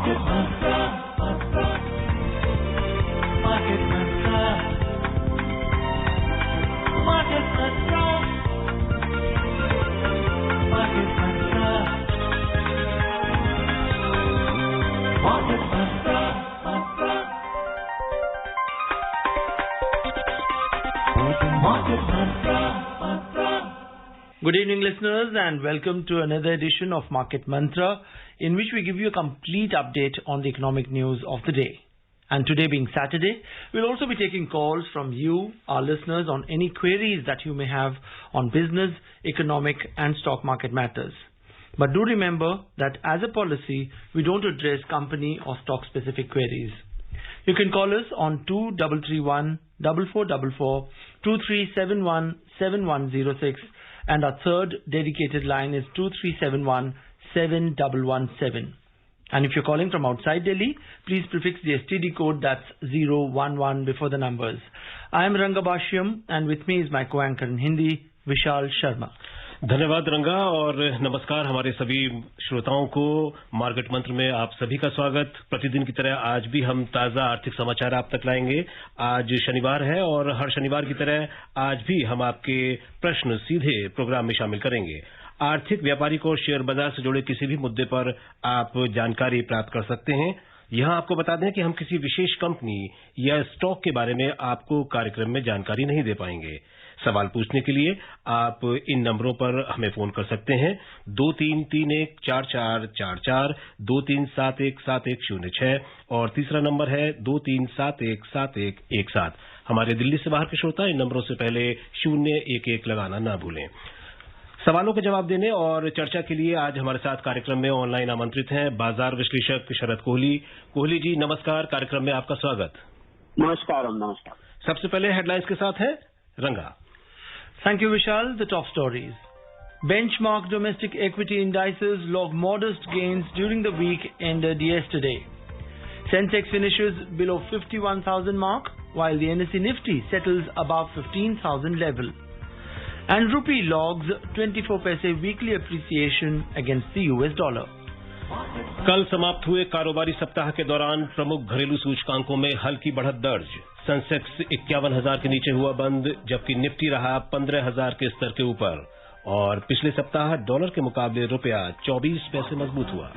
Good evening, listeners, and welcome to another edition of Market Mantra, in which we give you a complete update on the economic news of the day. And today being Saturday, we'll also be taking calls from you, our listeners, on any queries that you may have on business, economic, and stock market matters. But do remember that as a policy, we don't address company or stock-specific queries. You can call us on 2331 4444, 2371 7106, and our third dedicated line is 2371 7117. And if you're calling from outside Delhi, please prefix the STD code that's 011 before the numbers. I am Ranga Bhashyam, and with me is my co-anchor in Hindi, Vishal Sharma. धन्यवाद रंगा और नमस्कार हमारे सभी श्रोताओं को market मंत्र में आप सभी का स्वागत। प्रतिदिन की तरह आज भी हम ताजा आर्थिक समाचार आप तक लाएंगे। आज शनिवार है और हर शनिवार की तरह आज भी हम आपके प्रश्न सीधे प्रोग्राम में शामिल करेंगे। आर्थिक, व्यापारिक और शेयर बाजार से जुड़े किसी भी मुद्दे पर आप जानकारी प्राप्त कर सकते हैं। यहां आपको बता दें कि हम किसी विशेष कंपनी या स्टॉक के बारे में आपको कार्यक्रम में जानकारी नहीं दे पाएंगे। सवाल पूछने के लिए आप इन नंबरों पर हमें फोन कर सकते हैं 23314444, 23717106 और तीसरा नंबर है 23717117। हमारे दिल्ली से बाहर के श्रोता इन नंबरों से पहले 011 लगाना ना भूलें। सवालों के जवाब देने और चर्चा के लिए आज हमारे साथ कार्यक्रम में ऑनलाइन आमंत्रित हैं बाजार विश्लेषक शरद कोहली। कोहली जी नमस्कार, कार्यक्रम में आपका स्वागत। नमस्कार। सबसे पहले हेडलाइंस के साथ है रंगा। Thank you, Vishal. The top stories. Benchmark domestic equity indices logged modest gains during the week ended yesterday. Sensex finishes below 51,000 mark, while the NSE Nifty settles above 15,000 level. And rupee logs 24 paise weekly appreciation against the US dollar. कल समाप्त हुए कारोबारी सप्ताह के दौरान प्रमुख घरेलू सूचकांकों में हल्की बढ़त दर्ज। सेंसेक्स 51,000 के नीचे हुआ बंद, जबकि निफ्टी रहा 15,000 के स्तर के ऊपर। और पिछले सप्ताह डॉलर के मुकाबले रुपया 24 पैसे मजबूत हुआ।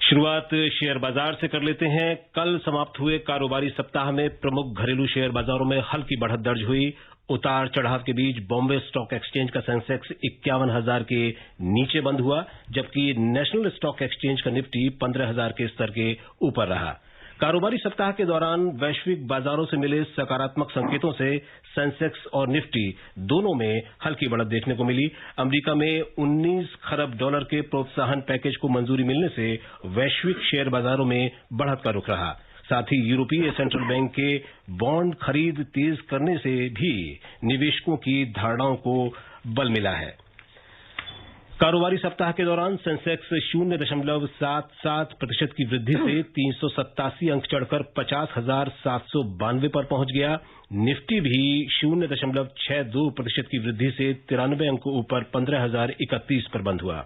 शुरुआत शेयर बाजार से कर लेते हैं। कल समाप्त हुए कारोबारी सप्ताह में प्रमुख घरेलू शेयर बाजारों में हल्की बढ़त दर्ज हुई। उतार चढ़ाव के बीच बॉम्बे स्टॉक एक्सचेंज का सेंसेक्स 51,000 के नीचे बंद हुआ, जबकि नेशनल स्टॉक एक्सचेंज का निफ्टी 15,000 के स्तर के ऊपर रहा। कारोबारी सप्ताह के दौरान वैश्विक बाजारों से मिले सकारात्मक संकेतों से सेंसेक्स और निफ्टी दोनों में हल्की बढ़त देखने को मिली। अमेरिका में 19 खरब डॉलर के प्रोत्साहन पैकेज को मंजूरी मिलने से वैश्विक शेयर बाजारों में बढ़त का रुख रहा। साथ ही यूरोपीय सेंट्रल बैंक के बॉन्ड खरीद तेज करने से भी निवेशकों की धारणाओं को बल मिला है। कारोबारी सप्ताह के दौरान सेंसेक्स 0.77% की वृद्धि से 387 अंक चढ़कर 50,792 पर पहुंच गया। निफ्टी भी 0.62% की वृद्धि से 93 अंक ऊपर 15,031 पर बंद हुआ।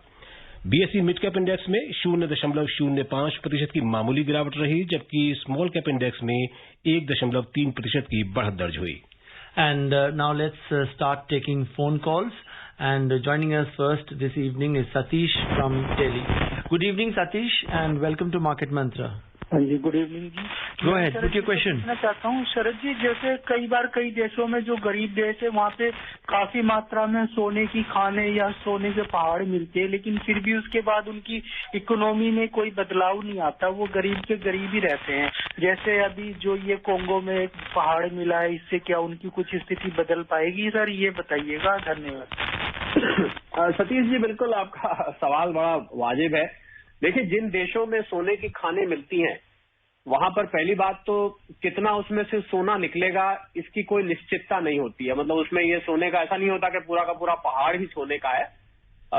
बीएसई मिड कैप इंडेक्स में 0.05% की मामूली गिरावट रही, जबकि स्मॉल कैप इंडेक्स में 1.3% की बढ़त दर्ज हुई। And now let's start taking phone calls. And joining us first this evening is Satish from Delhi. Good evening, Satish, and welcome to Market Mantra. हाँ जी, गुड इवनिंग जी। Go ahead with your question. मैं चाहता हूँ शरद जी, जैसे कई बार कई देशों में जो गरीब देश है वहाँ पे काफी मात्रा में सोने की खाने या सोने के पहाड़ मिलते हैं, लेकिन फिर भी उसके बाद उनकी इकोनॉमी में कोई बदलाव नहीं आता, वो गरीब के गरीब ही रहते हैं। जैसे अभी जो ये कोंगो में पहाड़ मिला है, इससे क्या उनकी कुछ स्थिति बदल पाएगी सर, ये बताइएगा। धन्यवाद। सतीश जी, बिल्कुल आपका सवाल बड़ा वाजिब है। देखिए, जिन देशों में सोने की खानें मिलती हैं वहां पर पहली बात तो कितना उसमें से सोना निकलेगा इसकी कोई निश्चितता नहीं होती है। मतलब उसमें ये सोने का ऐसा नहीं होता कि पूरा का पूरा पहाड़ ही सोने का है।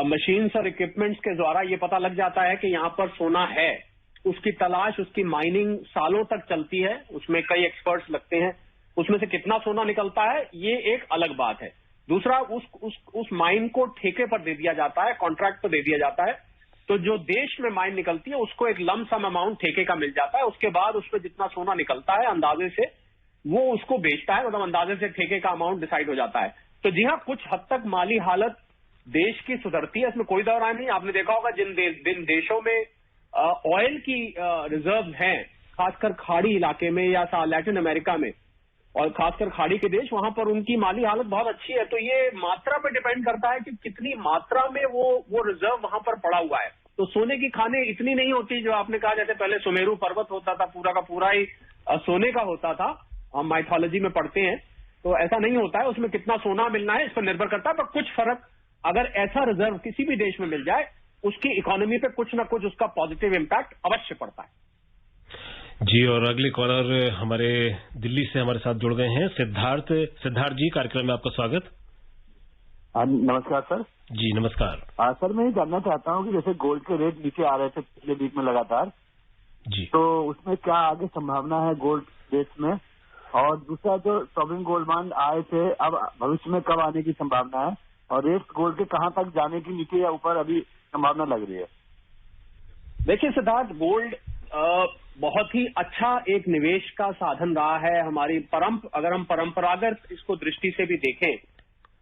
मशीन्स और इक्विपमेंट्स के द्वारा ये पता लग जाता है कि यहाँ पर सोना है। उसकी तलाश, उसकी माइनिंग सालों तक चलती है, उसमें कई एक्सपर्ट्स लगते हैं। उसमें से कितना सोना निकलता है ये एक अलग बात है। दूसरा उस माइन को ठेके पर दे दिया जाता है, कॉन्ट्रैक्ट पर दे दिया जाता है। तो जो देश में माइन निकलती है उसको एक लम सम अमाउंट ठेके का मिल जाता है। उसके बाद उसमें जितना सोना निकलता है अंदाजे से वो उसको बेचता है, मतलब अंदाजे से ठेके का अमाउंट डिसाइड हो जाता है। तो जी हाँ, कुछ हद तक माली हालत देश की सुधरती है, इसमें कोई दो राय नहीं। आपने देखा होगा जिन देशों में ऑयल की रिजर्व हैं, खासकर खाड़ी इलाके में या लैटिन अमेरिका में, और खासकर खाड़ी के देश, वहां पर उनकी माली हालत बहुत अच्छी है। तो ये मात्रा पे डिपेंड करता है कि कितनी मात्रा में वो रिजर्व वहां पर पड़ा हुआ है। तो सोने की खाने इतनी नहीं होती जो आपने कहा, जैसे पहले सुमेरु पर्वत होता था, पूरा का पूरा ही सोने का होता था, हम माइथोलॉजी में पढ़ते हैं। तो ऐसा नहीं होता है, उसमें कितना सोना मिलना है इस पर निर्भर करता है। पर कुछ फर्क अगर ऐसा रिजर्व किसी भी देश में मिल जाए, उसकी इकोनॉमी पे कुछ ना कुछ उसका पॉजिटिव इम्पैक्ट अवश्य पड़ता है। जी, और अगले कॉलर हमारे दिल्ली से हमारे साथ जुड़ गए हैं सिद्धार्थ जी, कार्यक्रम में आपका स्वागत। नमस्कार सर। जी नमस्कार। सर मैं ये जानना चाहता हूँ कि जैसे गोल्ड के रेट नीचे आ रहे थे पिछले वीक में लगातार, जी, तो उसमें क्या आगे संभावना है गोल्ड रेट में? और दूसरा, जो सॉवरेन गोल्ड बॉन्ड आए थे, अब भविष्य में कब आने की संभावना है? और रेट गोल्ड के कहाँ तक जाने की नीचे या ऊपर अभी संभावना लग रही है? देखिए सिद्धार्थ, गोल्ड बहुत ही अच्छा एक निवेश का साधन रहा है हमारी अगर हम परंपरागत इसको दृष्टि से भी देखें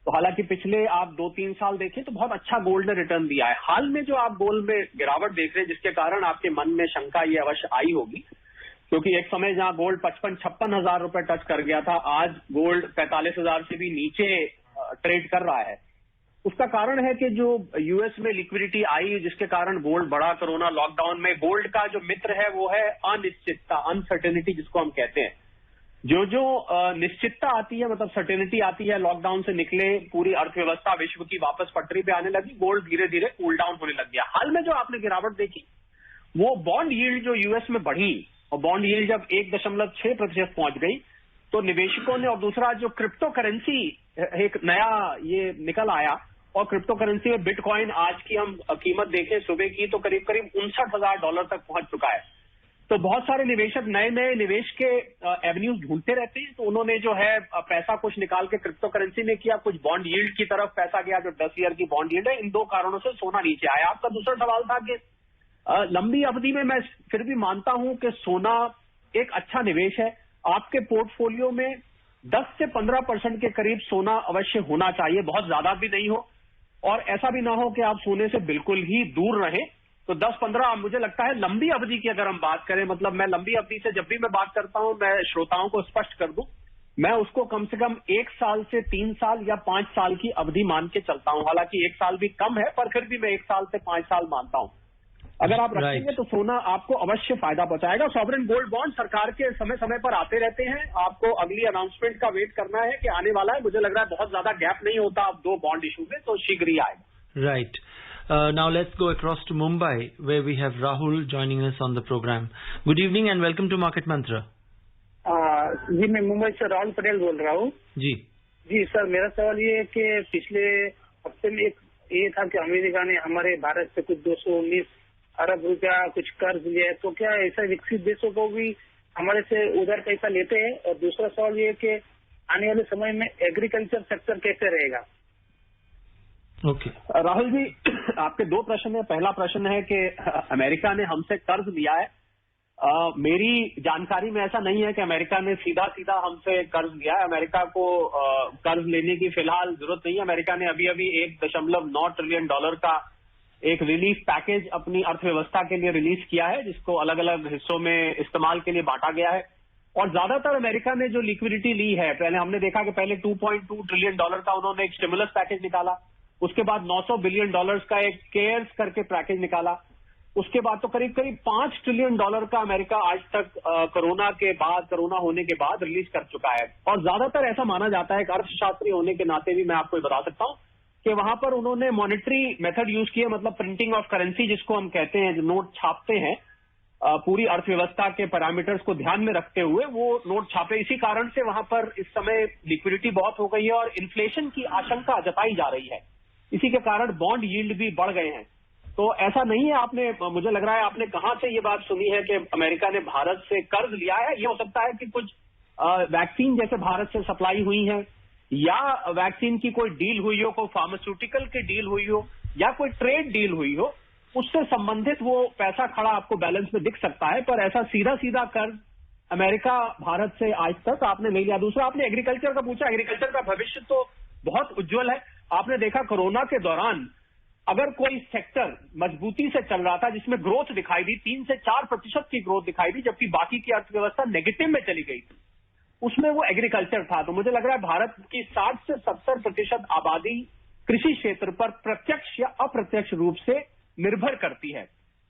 तो हालांकि पिछले आप 2-3 साल देखें तो बहुत अच्छा गोल्ड ने रिटर्न दिया है। हाल में जो आप गोल्ड में गिरावट देख रहे हैं, जिसके कारण आपके मन में शंका ये अवश्य आई होगी, क्योंकि एक समय जहां गोल्ड 55-56 हजार रुपए टच कर गया था, आज गोल्ड 45 हजार से भी नीचे ट्रेड कर रहा है। उसका कारण है कि जो यूएस में लिक्विडिटी आई, जिसके कारण गोल्ड बढ़ा कोरोना लॉकडाउन में। गोल्ड का जो मित्र है वो है अनिश्चितता, अनसर्टेनिटी जिसको हम कहते हैं। जो निश्चितता आती है, मतलब सर्टेनिटी आती है, लॉकडाउन से निकले, पूरी अर्थव्यवस्था विश्व की वापस पटरी पे आने लगी, गोल्ड धीरे धीरे कूल डाउन होने लग गया। हाल में जो आपने गिरावट देखी वो बॉन्ड यील्ड जो यूएस में बढ़ी, और बॉन्ड यील्ड जब 1.6% पहुंच गई तो निवेशकों ने, और दूसरा जो क्रिप्टो करेंसी एक नया ये निकल आया, और क्रिप्टो करेंसी में बिटकॉइन आज की हम कीमत देखें सुबह की तो करीब करीब $59,000 तक पहुंच चुका है। तो बहुत सारे निवेशक नए नए निवेश के एवेन्यूज ढूंढते रहते हैं। तो उन्होंने जो है पैसा कुछ निकाल के क्रिप्टो करेंसी में किया, कुछ बॉन्ड यील्ड की तरफ पैसा गया जो 10 ईयर की बॉन्ड यील्ड है। इन दो कारणों से सोना नीचे आया। आपका दूसरा सवाल था कि लंबी अवधि में मैं फिर भी मानता हूं कि सोना एक अच्छा निवेश है। आपके पोर्टफोलियो में 10 से 15% के करीब सोना अवश्य होना चाहिए, बहुत ज्यादा भी नहीं हो और ऐसा भी ना हो कि आप सोने से बिल्कुल ही दूर रहें। तो 10-15 मुझे लगता है लंबी अवधि की अगर हम बात करें, मतलब मैं लंबी अवधि से जब भी मैं बात करता हूं, मैं श्रोताओं को स्पष्ट कर दूं, मैं उसको कम से कम 1 साल से 3 साल या 5 साल की अवधि मान के चलता हूं। हालांकि 1 साल भी कम है, पर फिर भी मैं 1 साल से 5 साल मानता हूं। अगर आप रखेंगे तो सोना आपको अवश्य फायदा पहुंचाएगा। सॉवरेन गोल्ड बॉन्ड सरकार के समय समय पर आते रहते हैं। आपको अगली अनाउंसमेंट का वेट करना है कि आने वाला है। मुझे लग रहा है बहुत ज्यादा गैप नहीं होता अब 2 बॉन्ड इशू में, तो शीघ्र ही आएगा। Right. Now let's go across to Mumbai, where we have Rahul joining us on the program. Good evening and welcome to Market Mantra. जी, मैं मुंबई से राहुल पटेल बोल रहा हूँ। जी सर, मेरा सवाल ये है कि पिछले हफ्ते में ये था कि अमेरिका ने हमारे भारत से कुछ 219 अरब रुपया कुछ कर्ज लिया है, तो क्या ऐसा विकसित देशों को भी हमारे से उधार पैसा लेते हैं? और दूसरा सवाल ये है कि आने वाले समय में एग्रीकल्चर सेक्टर कैसे रहेगा? ओके राहुल जी, आपके 2 प्रश्न है। पहला प्रश्न है कि अमेरिका ने हमसे कर्ज लिया है। मेरी जानकारी में ऐसा नहीं है कि अमेरिका ने सीधा सीधा हमसे कर्ज लिया है। अमेरिका को कर्ज लेने की फिलहाल जरूरत नहीं है। अमेरिका ने अभी अभी $1.9 ट्रिलियन का एक रिलीफ पैकेज अपनी अर्थव्यवस्था के लिए रिलीज किया है, जिसको अलग अलग हिस्सों में इस्तेमाल के लिए बांटा गया है। और ज्यादातर अमेरिका ने जो लिक्विडिटी ली है, पहले हमने देखा कि पहले $2.2 ट्रिलियन का उन्होंने एक स्टिमुलस पैकेज निकाला, उसके बाद $900 बिलियन का एक केयर्स करके पैकेज निकाला, उसके बाद तो करीब करीब $5 ट्रिलियन का अमेरिका आज तक कोरोना होने के बाद रिलीज कर चुका है। और ज्यादातर ऐसा माना जाता है, एक अर्थशास्त्री होने के नाते भी मैं आपको ये बता सकता हूं कि वहां पर उन्होंने मॉनेटरी मेथड यूज किया, मतलब प्रिंटिंग ऑफ करेंसी जिसको हम कहते हैं, जो नोट छापते हैं, पूरी अर्थव्यवस्था के पैरामीटर्स को ध्यान में रखते हुए वो नोट छापे। इसी कारण से वहां पर इस समय लिक्विडिटी बहुत हो गई है और इन्फ्लेशन की आशंका जताई जा रही है। इसी के कारण बॉन्ड यील्ड भी बढ़ गए हैं। तो ऐसा नहीं है, मुझे लग रहा है आपने कहां से ये बात सुनी है कि अमेरिका ने भारत से कर्ज लिया है। ये हो सकता है कि कुछ वैक्सीन जैसे भारत से सप्लाई हुई है, या वैक्सीन की कोई डील हुई हो, कोई फार्मास्यूटिकल की डील हुई हो या कोई ट्रेड डील हुई हो, उससे संबंधित वो पैसा खड़ा आपको बैलेंस में दिख सकता है। पर ऐसा सीधा सीधा कर्ज अमेरिका भारत से आज तक आपने नहीं लिया। दूसरा, आपने एग्रीकल्चर का पूछा। एग्रीकल्चर का भविष्य तो बहुत उज्जवल है। आपने देखा कोरोना के दौरान अगर कोई सेक्टर मजबूती से चल रहा था, जिसमें ग्रोथ दिखाई दी, 3 से 4% की ग्रोथ दिखाई दी, जबकि बाकी की अर्थव्यवस्था नेगेटिव में चली गई थी, उसमें वो एग्रीकल्चर था। तो मुझे लग रहा है भारत की 60 से 70% आबादी कृषि क्षेत्र पर प्रत्यक्ष या अप्रत्यक्ष रूप से निर्भर करती है।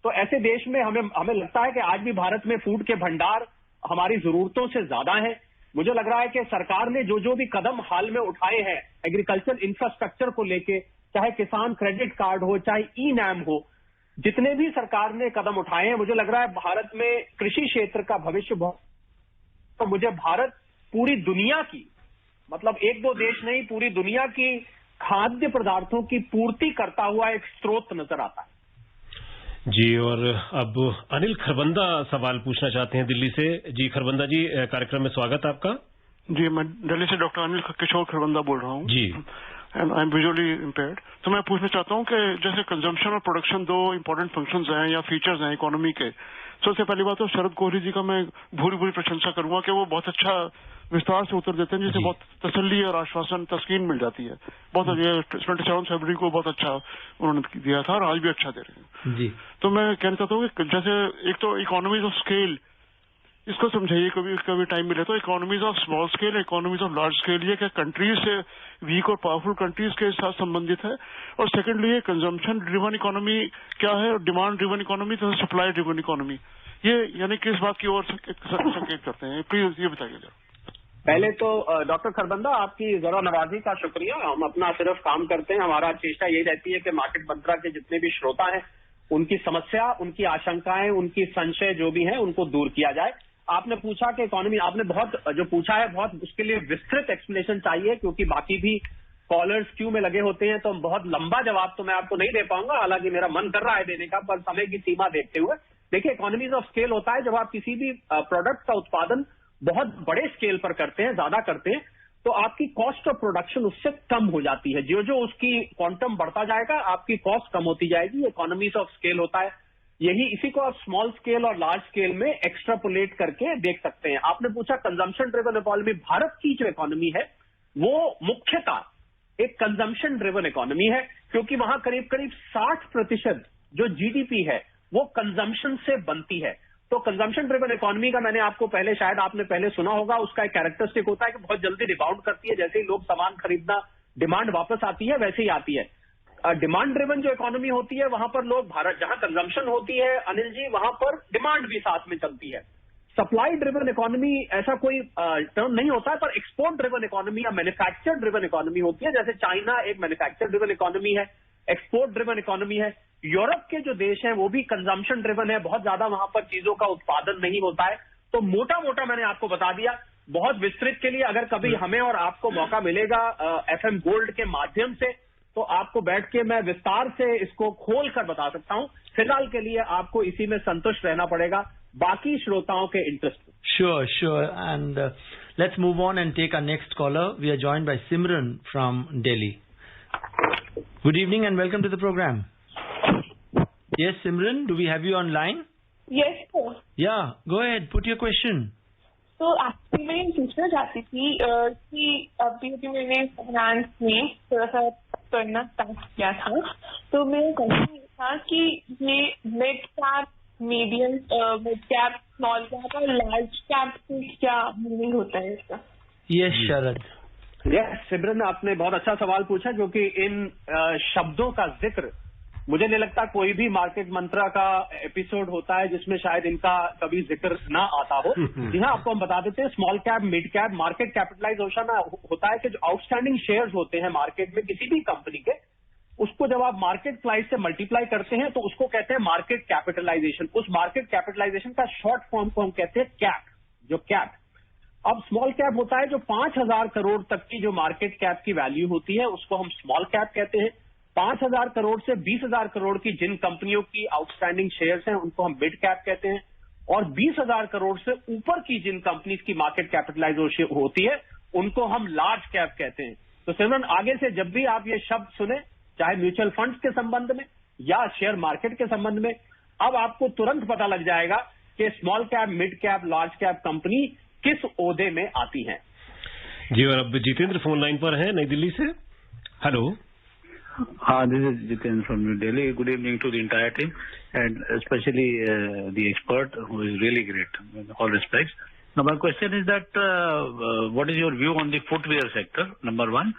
तो ऐसे देश में हमें लगता है कि आज भी भारत में फूड के भंडार हमारी जरूरतों से ज्यादा है। मुझे लग रहा है कि सरकार ने जो भी कदम हाल में उठाए हैं एग्रीकल्चर इंफ्रास्ट्रक्चर को लेके, चाहे किसान क्रेडिट कार्ड हो, चाहे ई-नैम हो, जितने भी सरकार ने कदम उठाए हैं, मुझे लग रहा है भारत में कृषि क्षेत्र का भविष्य बहुत। तो मुझे भारत पूरी दुनिया की, मतलब 1-2 देश नहीं, पूरी दुनिया की खाद्य पदार्थों की पूर्ति करता हुआ एक स्रोत नजर आता है। जी, और अब अनिल खरबंदा सवाल पूछना चाहते हैं दिल्ली से। जी खरबंदा जी, कार्यक्रम में स्वागत आपका। जी, मैं दिल्ली से डॉक्टर अनिल किशोर खरबंदा बोल रहा हूँ जी। And I am visually impaired. तो मैं पूछना चाहता हूँ कि जैसे कंजम्पशन और प्रोडक्शन 2 इंपॉर्टेंट फंक्शंस हैं या फीचर्स हैं इकोनॉमी के। सबसे पहली बात तो शरद कोहली जी का मैं भूरी प्रशंसा करूंगा कि वो बहुत अच्छा विस्तार से उत्तर देते हैं, जिससे बहुत तसल्ली और आश्वासन तस्कीन मिल जाती है। बहुत ये 27 फरवरी को बहुत अच्छा उन्होंने दिया था और आज भी अच्छा दे रहे हैं जी। तो मैं कहना चाहता हूँ कि जैसे एक तो इकोनॉमीज ऑफ स्केल, इसको समझाइए कभी टाइम मिले तो। Economies of small scale, economies of large scale, ये क्या कंट्रीज से वीक और पावरफुल कंट्रीज के साथ संबंधित है? और सेकेंडली, ये कंजम्पशन ड्रिवन इकोनॉमी क्या है और डिमांड ड्रिवन इकोनॉमी तो सप्लाई ड्रिवन इकोनॉमी, ये यानी किस बात की ओर संकेत करते हैं? प्लीज ये बताइए जरा। पहले तो डॉक्टर खरबंदा, आपकी जरा नवाजी का शुक्रिया। हम अपना सिर्फ काम करते हैं, हमारा चेष्टा यही रहती है कि मार्केट मंत्रा के जितने भी श्रोता हैं उनकी समस्या, उनकी आशंकाएं, उनकी संशय जो भी हैं उनको दूर किया जाए। आपने पूछा कि इकोनॉमी, आपने बहुत जो पूछा है बहुत उसके लिए विस्तृत एक्सप्लेनेशन चाहिए, क्योंकि बाकी भी कॉलर्स क्यू में लगे होते हैं, तो बहुत लंबा जवाब तो मैं आपको नहीं दे पाऊंगा। हालांकि मेरा मन कर रहा है देने का, पर समय की सीमा देखते हुए देखिए, इकोनॉमीज ऑफ स्केल होता है जब आप किसी भी प्रोडक्ट का उत्पादन बहुत बड़े स्केल पर करते हैं, ज्यादा करते हैं, तो आपकी कॉस्ट ऑफ प्रोडक्शन उससे कम हो जाती है। जो उसकी क्वांटम बढ़ता जाएगा, आपकी कॉस्ट कम होती जाएगी। इकोनॉमीज ऑफ स्केल होता है यही। इसी को आप स्मॉल स्केल और लार्ज स्केल में एक्स्ट्रापोलेट करके देख सकते हैं। आपने पूछा कंजम्पशन ड्रिवन इकोनॉमी। भारत की जो इकोनॉमी है वो मुख्यतः एक कंजम्पशन ड्रिवन इकोनॉमी है, क्योंकि वहां करीब 60% जो जीडीपी है वो कंजम्पशन से बनती है। तो कंजम्पशन ड्रिवन इकोनॉमी का मैंने आपको पहले, शायद आपने पहले सुना होगा, उसका एक कैरेक्टरिस्टिक होता है कि बहुत जल्दी रिबाउंड करती है। जैसे ही लोग सामान खरीदना, डिमांड वापस आती है, वैसे ही आती है। डिमांड ड्रिवन जो इकोनॉमी होती है वहां पर लोग, भारत जहां कंजम्पशन होती है अनिल जी, वहां पर डिमांड भी साथ में चलती है। सप्लाई ड्रिवन इकोनॉमी ऐसा कोई टर्म नहीं होता है, पर एक्सपोर्ट ड्रिवन इकोनॉमी या मैन्युफैक्चर ड्रिवन इकोनॉमी होती है। जैसे चाइना एक मैन्युफैक्चर ड्रिवन इकोनॉमी है, एक्सपोर्ट ड्रिवन इकोनॉमी है। यूरोप के जो देश हैं वो भी कंजम्पशन ड्रिवन है, बहुत ज्यादा वहां पर चीजों का उत्पादन नहीं होता है। तो मोटा मोटा मैंने आपको बता दिया। बहुत विस्तृत के लिए अगर कभी हमें और आपको मौका मिलेगा FM गोल्ड के माध्यम से, तो आपको बैठ के मैं विस्तार से इसको खोल कर बता सकता हूं। फिलहाल के लिए आपको इसी में संतुष्ट रहना पड़ेगा, बाकी श्रोताओं के इंटरेस्ट में। Sure. And let's move on and take our next caller. We are joined by Simran from Delhi. Good evening and welcome to the program. Yes, Simran, do we have you online? Yes, sir. Yeah, go ahead, put your question. तो actually मैं ये पूछना चाहती थी कि अभी मैंने finance में थोड़ा सा करना स्टार्ट किया था, तो मेरा क्वेश्चन ये था कि ये mid cap, medium, mid cap, small cap और लार्ज कैप की क्या मीनिंग होता है इसका? यस शरद। यस सिमरन, आपने बहुत अच्छा सवाल पूछा, क्योंकि इन शब्दों का जिक्र मुझे नहीं लगता कोई भी मार्केट मंत्रा का एपिसोड होता है जिसमें शायद इनका कभी जिक्र ना आता हो। जी हाँ, आपको हम बता देते हैं, small cap, mid cap, market capitalisation होता है कि जो आउटस्टैंडिंग शेयर्स होते हैं मार्केट में किसी भी कंपनी के, उसको जब आप मार्केट प्राइस से मल्टीप्लाई करते हैं तो उसको कहते हैं मार्केट कैपिटलाइजेशन। उस मार्केट कैपिटलाइजेशन का शॉर्ट फॉर्म को हम कहते हैं कैप, जो कैप। अब स्मॉल कैप होता है जो 5,000 करोड़ तक की जो मार्केट कैप की वैल्यू होती है, उसको हम स्मॉल कैप कहते हैं। 5,000 करोड़ से 20,000 करोड़ की जिन कंपनियों की आउटस्टैंडिंग शेयर्स हैं उनको हम मिड कैप कहते हैं, और 20,000 करोड़ से ऊपर की जिन कंपनीज की मार्केट कैपिटलाइजेशन होती है उनको हम लार्ज कैप कहते हैं। तो सिमरन, आगे से जब भी आप ये शब्द सुने, चाहे म्यूचुअल फंड्स के संबंध में या शेयर मार्केट के संबंध में, अब आपको तुरंत पता लग जाएगा कि small cap, mid cap, large cap company किस ओहदे में आती हैं। जी, और अब जितेंद्र फोन लाइन पर हैं नई दिल्ली से। हेलो। हाँ, this is Jitendra from New Delhi. Good evening to the entire team and especially the expert who is really great in all respects. Now my question is that what is your view on the footwear sector, number one,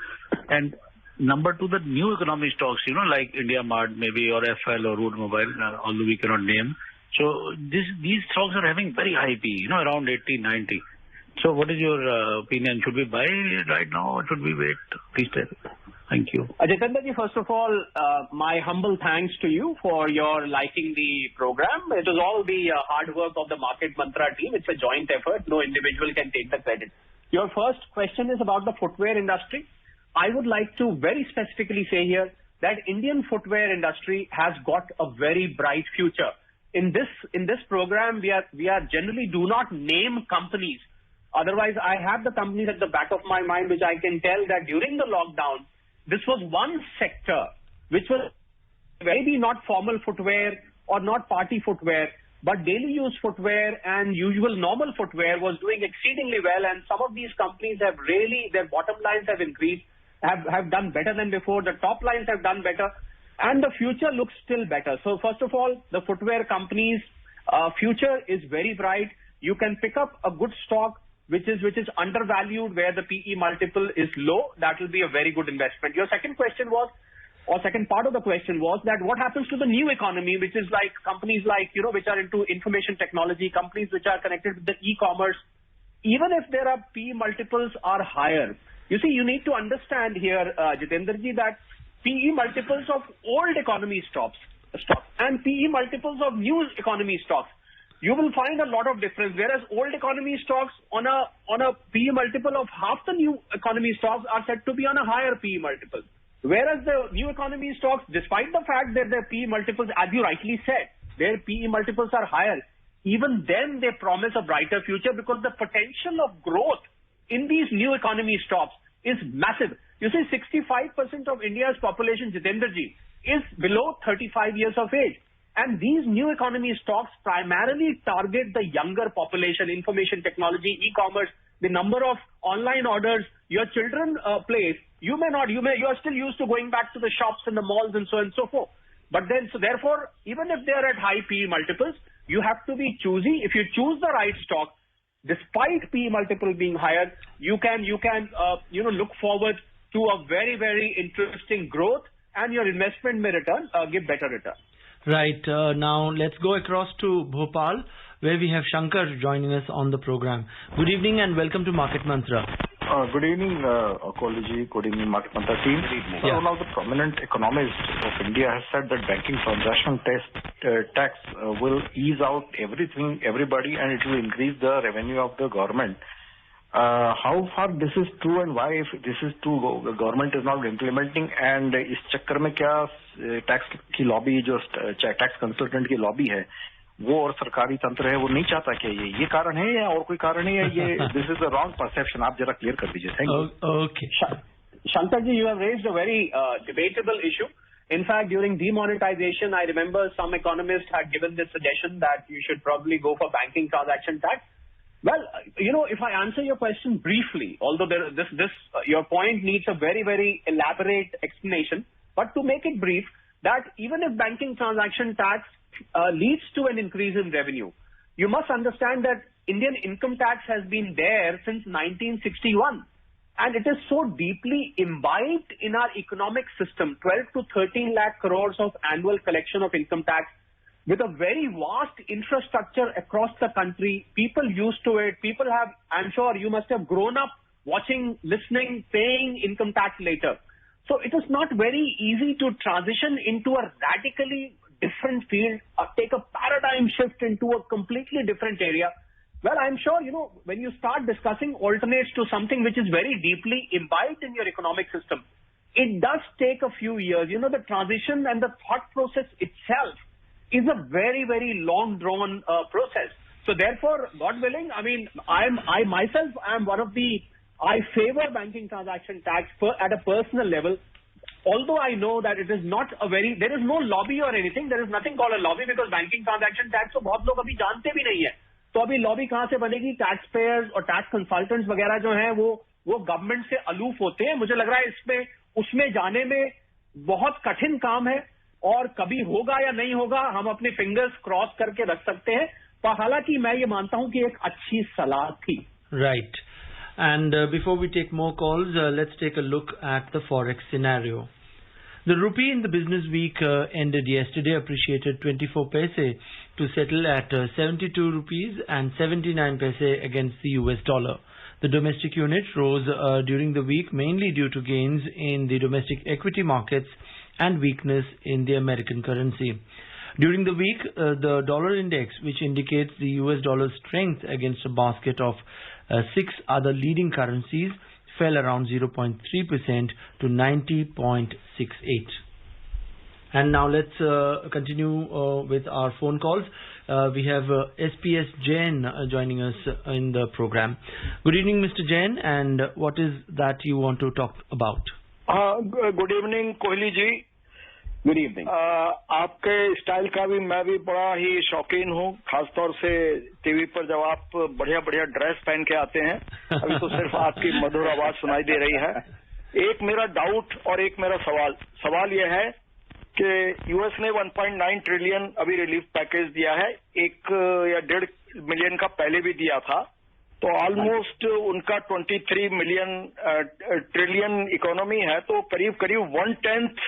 and number two, the new economy stocks, like India Mart maybe, or FL or Root Mobile, although we cannot name. So these stocks are having very high PE, around 80, 90. So what is your opinion? Should we buy right now or should we wait? Please tell. Thank you. Jitendra ji, first of all, my humble thanks to you for your liking the program. It was all the hard work of the Market Mantra team. It's a joint effort. No individual can take the credit. Your first question is about the footwear industry. I would like to very specifically say here that Indian footwear industry has got a very bright future. In this program, we are generally do not name companies. Otherwise, I have the companies at the back of my mind, which I can tell that during the lockdown, this was one sector which was maybe not formal footwear or not party footwear, but daily use footwear and usual normal footwear was doing exceedingly well. And some of these companies have really, their bottom lines have increased, have done better than before. The top lines have done better, and the future looks still better. So first of all, the footwear companies' future is very bright. You can pick up a good stock which is undervalued, where the PE multiple is low. That will be a very good investment. Your second question was, or second part of the question was, that what happens to the new economy, which is like companies like, which are into information technology, companies which are connected with the e-commerce. Even if their PE multiples are higher, you see, you need to understand here, Jitendra ji, that PE multiples of old economy stocks and PE multiples of new economy stocks, you will find a lot of difference. Whereas old economy stocks on a PE multiple of half the new economy stocks are said to be on a higher PE multiple. Whereas the new economy stocks, despite the fact that their PE multiples, as you rightly said, their PE multiples are higher, even then they promise a brighter future, because the potential of growth in these new economy stocks is massive. You see, 65% of India's population, Jitendra ji, is below 35 years of age. And these new economy stocks primarily target the younger population, information technology, e-commerce, the number of online orders your children place. You are still used to going back to the shops and the malls and so on and so forth. But then, so therefore, even if they are at high PE multiples, you have to be choosy. If you choose the right stock, despite PE multiple being higher, you can look forward to a very, very interesting growth, and your investment may give better return. Right. Now let's go across to Bhopal, where we have Shankar joining us on the program. Good evening and welcome to Market Mantra. Good evening, Akoli. Good evening, Market Mantra team. Yeah. One of the prominent economists of India has said that banking transaction tax will ease out everybody, and it will increase the revenue of the government. How far this is true, and why, if this is true, the government is not implementing, and इस चक्कर में क्या tax की lobby, जो tax consultant की lobby है, वो और सरकारी तंत्र है, वो नहीं चाहता क्या? ये कारण है या और कोई कारण है, या ये this is a wrong perception? आप जरा क्लियर कर दीजिए. Thank you. Okay. Shankar ji, you have raised a very debatable issue. In fact, during demonetization, I remember some economists had given this suggestion that you should probably go for banking transaction tax. Well, if I answer your question briefly, although your point needs a very, very elaborate explanation, but to make it brief, that even if banking transaction tax leads to an increase in revenue, you must understand that Indian income tax has been there since 1961. And it is so deeply imbibed in our economic system, 12 to 13 lakh crores of annual collection of income tax, with a very vast infrastructure across the country. People used to it. People have, I'm sure you must have grown up watching, listening, paying income tax later. So it is not very easy to transition into a radically different field, or take a paradigm shift into a completely different area. Well, I'm sure, when you start discussing alternates to something which is very deeply imbibed in your economic system, it does take a few years. The transition and the thought process itself is a very, very long drawn process. So therefore, God willing, I myself am one of the I favor banking transaction tax at a personal level. Although I know that it is not there is no lobby or anything, there is nothing called a lobby because banking transaction tax तो बहुत लोग अभी जानते भी नहीं है. तो अभी लॉबी कहाँ से बनेगी? टैक्स पेयर्स और टैक्स कंसल्टेंट्स वगैरह जो हैं वो गवर्नमेंट से अलूफ होते हैं. मुझे लग रहा है उसमें जाने में बहुत कठिन काम है और कभी होगा या नहीं होगा हम अपने फिंगर्स क्रॉस करके रख सकते हैं. पर हालांकि मैं ये मानता हूं कि एक अच्छी सलाह थी. Right. And before we take more calls, let's take a look at the forex scenario. The rupee in the business week ended yesterday appreciated 24 paise to settle at 72 rupees and 79 paise against the US dollar. The domestic unit rose during the week mainly due to gains in the domestic equity markets and weakness in the American currency. During the week, the dollar index, which indicates the US dollar's strength against a basket of 6 other leading currencies, fell around 0.3% to 90.68. And now let's continue with our phone calls. We have SPS Jain joining us in the program. Good evening, Mr. Jain, and what is that you want to talk about? Good evening Kohli ji. Good evening. आपके style का भी मैं भी बड़ा ही शौकीन हूँ, खासतौर से टीवी पर जब आप बढ़िया बढ़िया ड्रेस पहन के आते हैं. अभी तो सिर्फ आपकी मधुर आवाज सुनाई दे रही है. एक मेरा डाउट और एक मेरा सवाल यह है कि यूएस ने 1.9 ट्रिलियन अभी रिलीफ पैकेज दिया है. 1 या 1.5 मिलियन का पहले भी दिया था, तो ऑलमोस्ट उनका 23 ट्रिलियन इकोनॉमी है. तो करीब करीब 1/10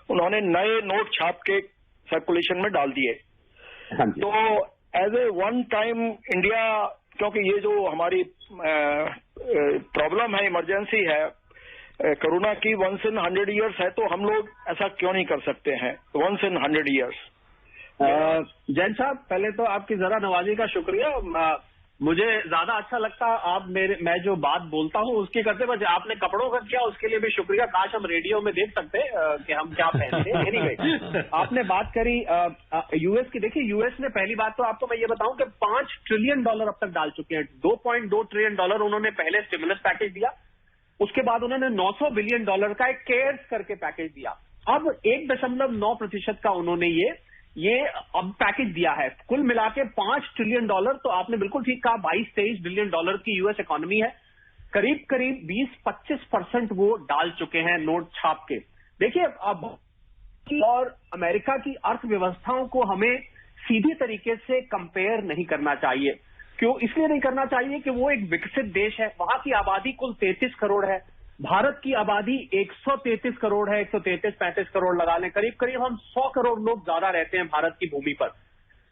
उन्होंने नए नोट छाप के सर्कुलेशन में डाल दिए. तो as a one time India, क्योंकि ये जो हमारी प्रॉब्लम है, इमरजेंसी है कोरोना की, 1 in 100 years है, तो हम लोग ऐसा क्यों नहीं कर सकते हैं 1 in 100 years? जैन साहब, पहले तो आपकी जरा नवाजी का शुक्रिया. मुझे ज्यादा अच्छा लगता आप मैं जो बात बोलता हूँ उसकी करते, बस आपने कपड़ों का किया उसके लिए भी शुक्रिया. काश हम रेडियो में देख सकते कि हम क्या पहनते हैं. एनीवे, आपने बात करी यूएस की. देखिए, यूएस ने पहली बात तो आपको मैं ये बताऊं कि $5 ट्रिलियन अब तक डाल चुके हैं. $2.2 ट्रिलियन उन्होंने पहले स्टिमुलस पैकेज दिया, उसके बाद उन्होंने $900 बिलियन का एक केयर्स करके पैकेज दिया. अब 1.9% का उन्होंने ये अब पैकेज दिया है. कुल मिला के $5 ट्रिलियन. तो आपने बिल्कुल ठीक कहा, 22-23 बिलियन डॉलर की यूएस इकोनॉमी है. करीब करीब 20-25% वो डाल चुके हैं नोट छाप के. देखिए, अब और अमेरिका की अर्थव्यवस्थाओं को हमें सीधी तरीके से कंपेयर नहीं करना चाहिए. क्यों? इसलिए नहीं करना चाहिए कि वो एक विकसित देश है. वहां की आबादी कुल 33 करोड़ है. भारत की आबादी 133 करोड़ है. 133-35 करोड़ लगा लें. करीब करीब हम 100 करोड़ लोग ज्यादा रहते हैं भारत की भूमि पर.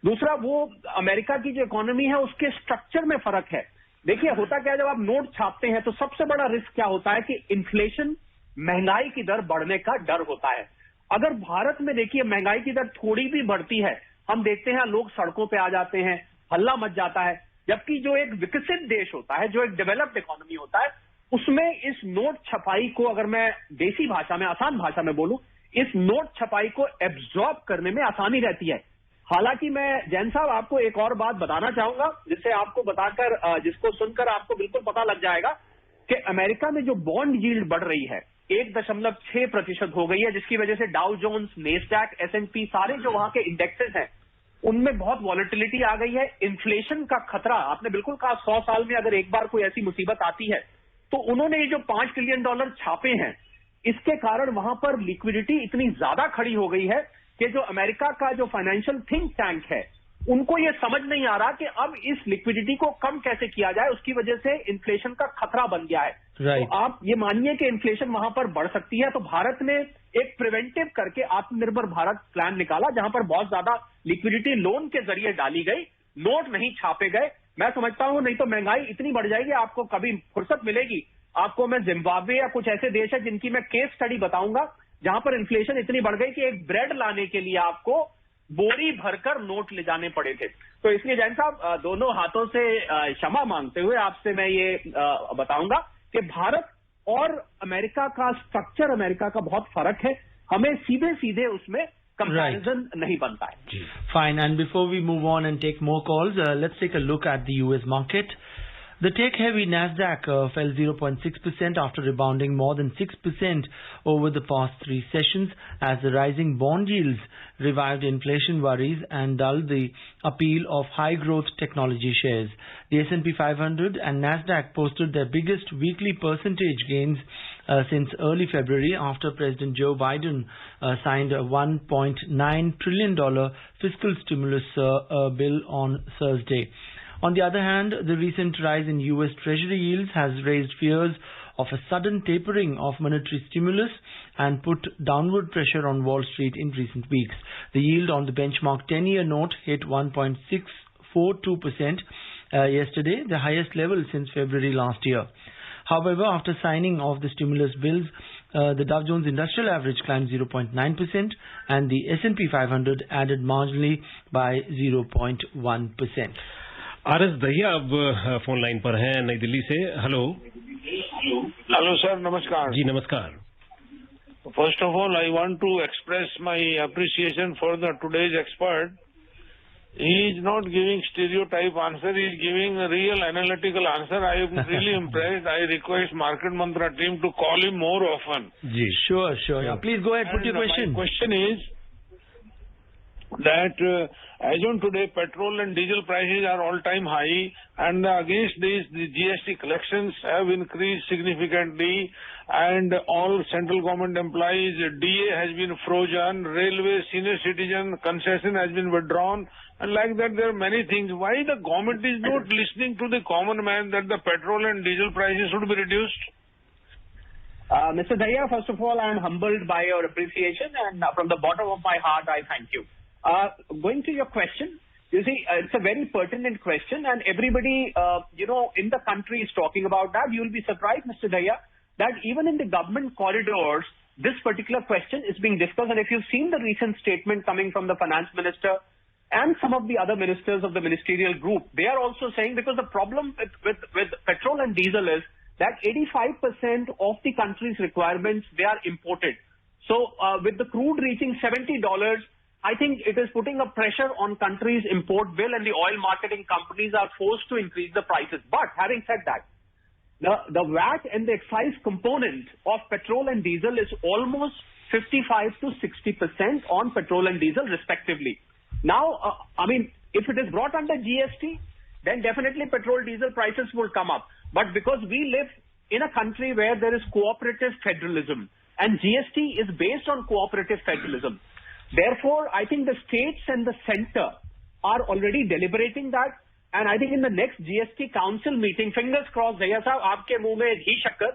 दूसरा, वो अमेरिका की जो इकोनॉमी है उसके स्ट्रक्चर में फर्क है. देखिए, होता क्या है, जब आप नोट छापते हैं तो सबसे बड़ा रिस्क क्या होता है कि इन्फ्लेशन, महंगाई की दर बढ़ने का डर होता है. अगर भारत में देखिए महंगाई की दर थोड़ी भी बढ़ती है, हम देखते हैं लोग सड़कों पे आ जाते हैं, हल्ला मच जाता है. जबकि जो एक विकसित देश होता है, जो एक डेवलप्ड इकोनॉमी होता है, उसमें इस नोट छपाई को, अगर मैं देसी भाषा में, आसान भाषा में बोलूं, इस नोट छपाई को एब्जॉर्ब करने में आसानी रहती है. हालांकि मैं जैन साहब आपको एक और बात बताना चाहूंगा, जिससे आपको बताकर, जिसको सुनकर आपको बिल्कुल पता लग जाएगा कि अमेरिका में जो बॉन्ड यील्ड बढ़ रही है 1.6% हो गई है, जिसकी वजह से डाउ जोन्स, नेस्डैक, S&P, सारे जो वहां के इंडेक्सेस हैं उनमें बहुत वॉलेटिलिटी आ गई है. इन्फ्लेशन का खतरा, आपने बिल्कुल कहा, 100 साल में अगर एक बार कोई ऐसी मुसीबत आती है तो उन्होंने ये जो $5 ट्रिलियन छापे हैं, इसके कारण वहां पर लिक्विडिटी इतनी ज्यादा खड़ी हो गई है कि जो अमेरिका का जो फाइनेंशियल थिंक टैंक है, उनको ये समझ नहीं आ रहा कि अब इस लिक्विडिटी को कम कैसे किया जाए. उसकी वजह से इन्फ्लेशन का खतरा बन गया है. तो आप ये मानिए कि इन्फ्लेशन वहां पर बढ़ सकती है. तो भारत ने एक प्रिवेंटिव करके आत्मनिर्भर भारत प्लान निकाला, जहां पर बहुत ज्यादा लिक्विडिटी लोन के जरिए डाली गई, नोट नहीं छापे गए. मैं समझता हूं नहीं तो महंगाई इतनी बढ़ जाएगी, आपको कभी फुर्सत मिलेगी, आपको मैं जिम्बाब्वे या कुछ ऐसे देश है जिनकी मैं केस स्टडी बताऊंगा, जहां पर इन्फ्लेशन इतनी बढ़ गई कि एक ब्रेड लाने के लिए आपको बोरी भरकर नोट ले जाने पड़े थे. तो इसलिए जैन साहब, दोनों हाथों से क्षमा मांगते हुए आपसे मैं ये बताऊंगा कि भारत और अमेरिका का स्ट्रक्चर, अमेरिका का बहुत फर्क है. हमें सीधे सीधे उसमें comparison नहीं बनता है. Fine. And before we move on and take more calls, let's take a look at the US market. The tech-heavy Nasdaq fell 0.6% after rebounding more than 6% over the past three sessions as the rising bond yields revived inflation worries and dulled the appeal of high-growth technology shares. The S&P 500 and Nasdaq posted their biggest weekly percentage gains since early February after President Joe Biden signed a $1.9 trillion fiscal stimulus bill on Thursday. On the other hand, the recent rise in U.S. Treasury yields has raised fears of a sudden tapering of monetary stimulus and put downward pressure on Wall Street in recent weeks. The yield on the benchmark 10-year note hit 1.642% yesterday, the highest level since February last year. However, after signing of the stimulus bills, the Dow Jones Industrial Average climbed 0.9% and the S&P 500 added marginally by 0.1%. RS Dahiya अब phone line पर हैं नई दिल्ली से। Hello sir, नमस्कार जी। नमस्कार। First of all I want to express my appreciation for the today's expert. He is not giving stereotype answer, he is giving a real analytical answer. I am really impressed. I request market mantra team to call him more often. जी, sure. Please go ahead, put your question. My question is that as on today, petrol and diesel prices are all-time high, and against this, the GST collections have increased significantly, and all central government employees, DA has been frozen, railway senior citizen concession has been withdrawn, and like that there are many things. Why the government is not listening to the common man that the petrol and diesel prices should be reduced? Mr. Dahiya, first of all, I am humbled by your appreciation, and from the bottom of my heart, I thank you. Going to your question, you see, it's a very pertinent question, and everybody, in the country is talking about that. You will be surprised, Mr. Dahiya, that even in the government corridors, this particular question is being discussed. And if you've seen the recent statement coming from the finance minister and some of the other ministers of the ministerial group, they are also saying, because the problem with petrol and diesel is that 85% of the country's requirements, they are imported. So with the crude reaching $70, I think it is putting a pressure on countries' import bill, and the oil marketing companies are forced to increase the prices. But having said that, the VAT and the excise component of petrol and diesel is almost 55 to 60% on petrol and diesel respectively. Now, if it is brought under GST, then definitely petrol diesel prices will come up. But because we live in a country where there is cooperative federalism, and GST is based on cooperative federalism, therefore, I think the states and the center are already deliberating that, and I think in the next GST council meeting, fingers crossed, Dahiya साहब आपके मुंह में घी शक्कर,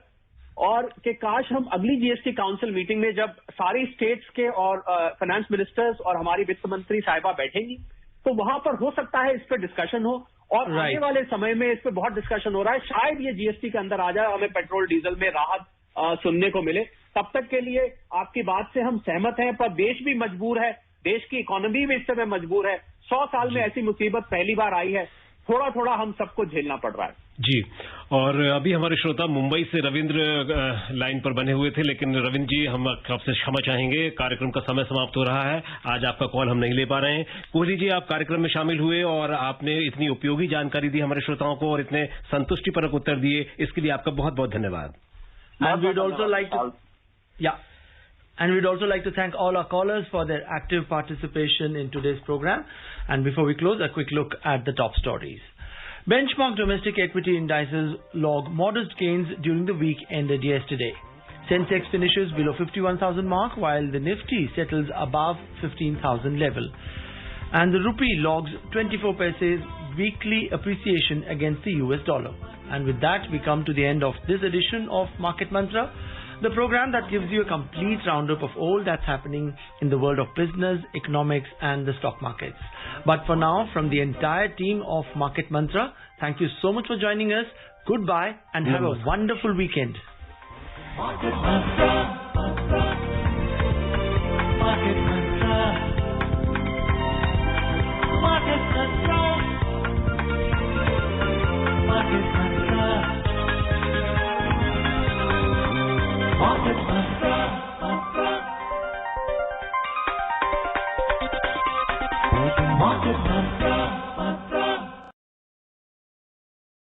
और कि काश हम अगली GST council meeting में जब सारी states के और finance ministers और हमारी वित्त मंत्री साहिबा बैठेंगी, तो वहां पर हो सकता है इस पर डिस्कशन हो, और आने वाले समय में इस पर बहुत डिस्कशन हो रहा है. शायद ये GST के अंदर आ जाए, हमें पेट्रोल डीजल में राहत सुनने को मिले. तब तक के लिए आपकी बात से हम सहमत हैं, पर देश भी मजबूर है, देश की इकोनॉमी भी इस समय मजबूर है. 100 साल में ऐसी मुसीबत पहली बार आई है. थोड़ा थोड़ा हम सबको झेलना पड़ रहा है. जी, और अभी हमारे श्रोता मुंबई से रविंद्र लाइन पर बने हुए थे, लेकिन रविंद्र जी, हम आपसे क्षमा चाहेंगे, कार्यक्रम का समय समाप्त हो रहा है. आज आपका कॉल हम नहीं ले पा रहे हैं. कोहली जी, आप कार्यक्रम में शामिल हुए और आपने इतनी उपयोगी जानकारी दी हमारे श्रोताओं को और इतने संतुष्टिपरक उत्तर दिए, इसके लिए आपका बहुत बहुत धन्यवाद. And we'd also like to thank all our callers for their active participation in today's program. And before we close, a quick look at the top stories. Benchmark domestic equity indices log modest gains during the week ended yesterday. Sensex finishes below 51,000 mark, while the Nifty settles above 15,000 level. And the rupee logs 24 paise weekly appreciation against the US dollar. And with that, we come to the end of this edition of Market Mantra, the program that gives you a complete roundup of all that's happening in the world of business, economics and the stock markets. But for now, from the entire team of Market Mantra, thank you so much for joining us. Goodbye and have a wonderful weekend. Market Mantra, Market Mantra, Market Mantra.